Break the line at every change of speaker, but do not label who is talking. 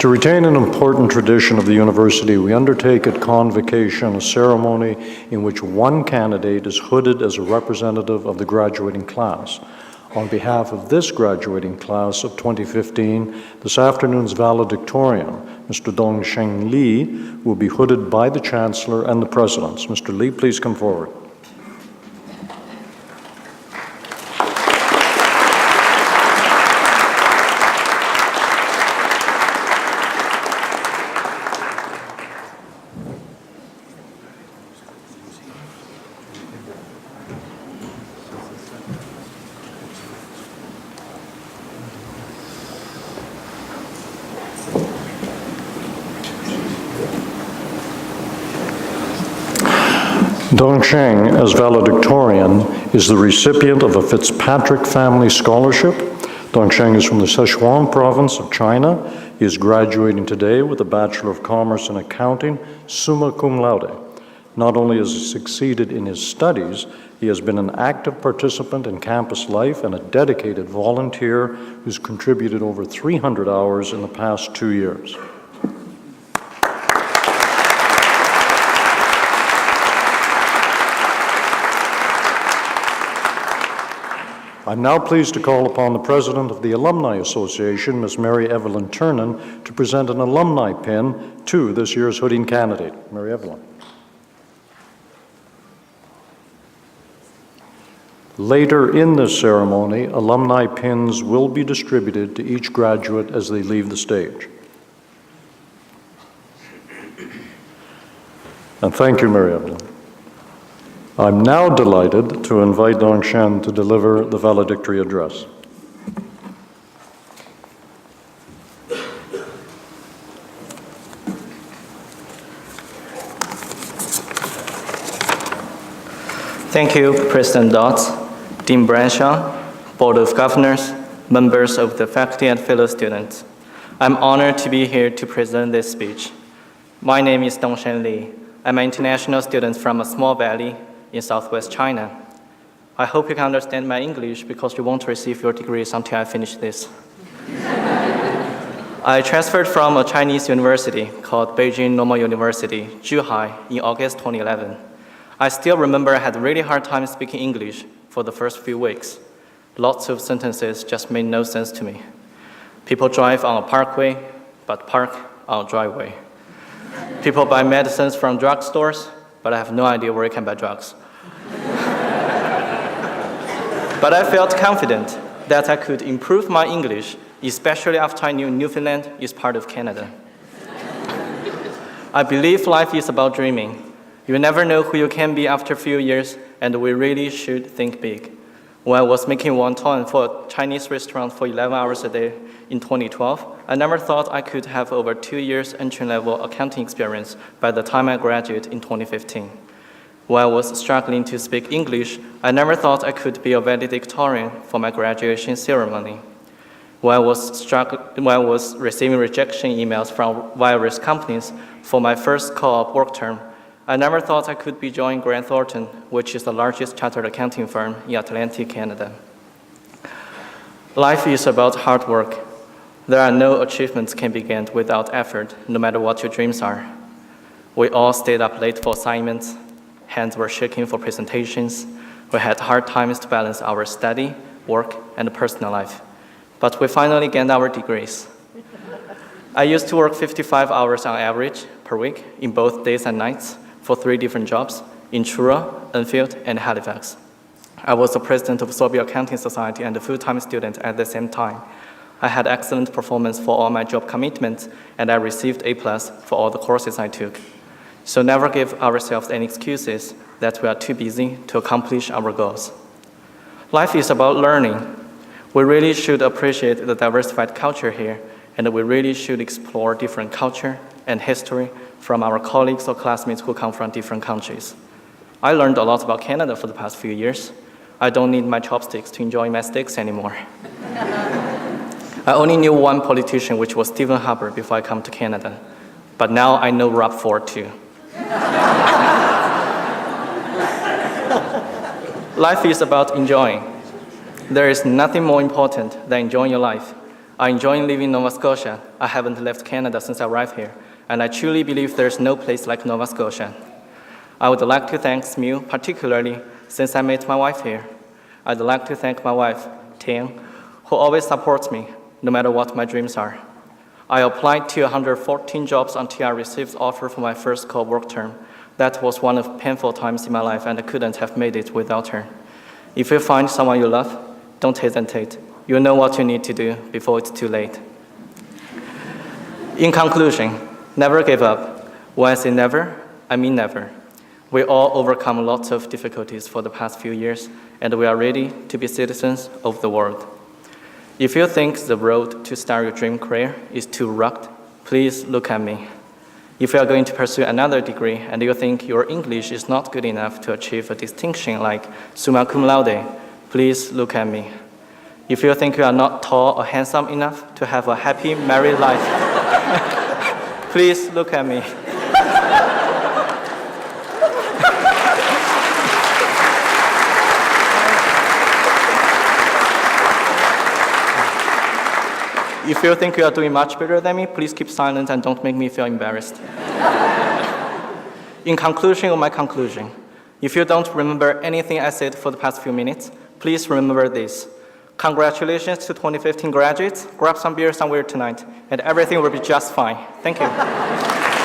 To retain an important tradition of the university, we undertake at convocation a ceremony in which one candidate is hooded as a representative of the graduating class. On behalf of this graduating class of 2015, this afternoon's valedictorian, Mr. Dongsheng Li, will be hooded by the Chancellor and the Presidents. Mr. Li, please come forward. Dongsheng, as valedictorian, is the recipient of a Fitzpatrick Family Scholarship. Dongsheng is from the Sichuan province of China. He is graduating today with a Bachelor of Commerce in Accounting, summa cum laude. Not only has he succeeded in his studies, he has been an active participant in campus life and a dedicated volunteer who's contributed over 300 hours in the past 2 years. I'm now pleased to call upon the President of the Alumni Association, Ms. Mary Evelyn Turnan, to present an alumni pin to this year's hooding candidate. Mary Evelyn. Later in this ceremony, alumni pins will be distributed to each graduate as they leave the stage. And thank you, Mary Evelyn. I'm now delighted to invite Dongsheng to deliver the valedictory address.
Thank you, President Dodds, Dean Branshaw, Board of Governors, members of the faculty and fellow students. I'm honored to be here to present this speech. My name is Dongsheng Li. I'm an international student from a small valley in southwest China. I hope you can understand my English because you won't receive your degrees until I finish this. I transferred from a Chinese university called Beijing Normal University, Zhuhai, in August 2011. I still remember I had a really hard time speaking English for the first few weeks. Lots of sentences just made no sense to me. People drive on a parkway, but park on a driveway. People buy medicines from drugstores, but I have no idea where you can buy drugs. But I felt confident that I could improve my English, especially after I knew Newfoundland is part of Canada. I believe life is about dreaming. You never know who you can be after a few years, and we really should think big. When I was making wonton for a Chinese restaurant for 11 hours a day in 2012, I never thought I could have over 2 years entry-level accounting experience by the time I graduated in 2015. While I was struggling to speak English, I never thought I could be a valedictorian for my graduation ceremony. While I was receiving rejection emails from various companies for my first co-op work term, I never thought I could be joining Grant Thornton, which is the largest chartered accounting firm in Atlantic Canada. Life is about hard work. There are no achievements can be gained without effort, no matter what your dreams are. We all stayed up late for assignments. Hands were shaking for presentations. We had hard times to balance our study, work, and personal life. But we finally gained our degrees. I used to work 55 hours on average per week in both days and nights for 3 different jobs in Truro, Enfield, and Halifax. I was the president of Soviet Accounting Society and a full-time student at the same time. I had excellent performance for all my job commitments, and I received A+ for all the courses I took. So never give ourselves any excuses that we are too busy to accomplish our goals. Life is about learning. We really should appreciate the diversified culture here, and we really should explore different culture and history from our colleagues or classmates who come from different countries. I learned a lot about Canada for the past few years. I don't need my chopsticks to enjoy my steaks anymore. I only knew one politician, which was Stephen Harper, before I come to Canada. But now I know Rob Ford too. Life is about enjoying. There is nothing more important than enjoying your life. I enjoy living in Nova Scotia. I haven't left Canada since I arrived here, and I truly believe there's no place like Nova Scotia. I would like to thank SMU, particularly since I met my wife here. I'd like to thank my wife, Tian, who always supports me, no matter what my dreams are. I applied to 114 jobs until I received offer for my first co-work term. That was one of painful times in my life, and I couldn't have made it without her. If you find someone you love, don't hesitate. You know what you need to do before it's too late. In conclusion, never give up. When I say never, I mean never. We all overcome lots of difficulties for the past few years, and we are ready to be citizens of the world. If you think the road to start your dream career is too rugged, please look at me. If you are going to pursue another degree and you think your English is not good enough to achieve a distinction like summa cum laude, please look at me. If you think you are not tall or handsome enough to have a happy married life, please look at me. If you think you are doing much better than me, please keep silent and don't make me feel embarrassed. In conclusion of my conclusion, if you don't remember anything I said for the past few minutes, please remember this. Congratulations to 2015 graduates. Grab some beer somewhere tonight, and everything will be just fine. Thank you.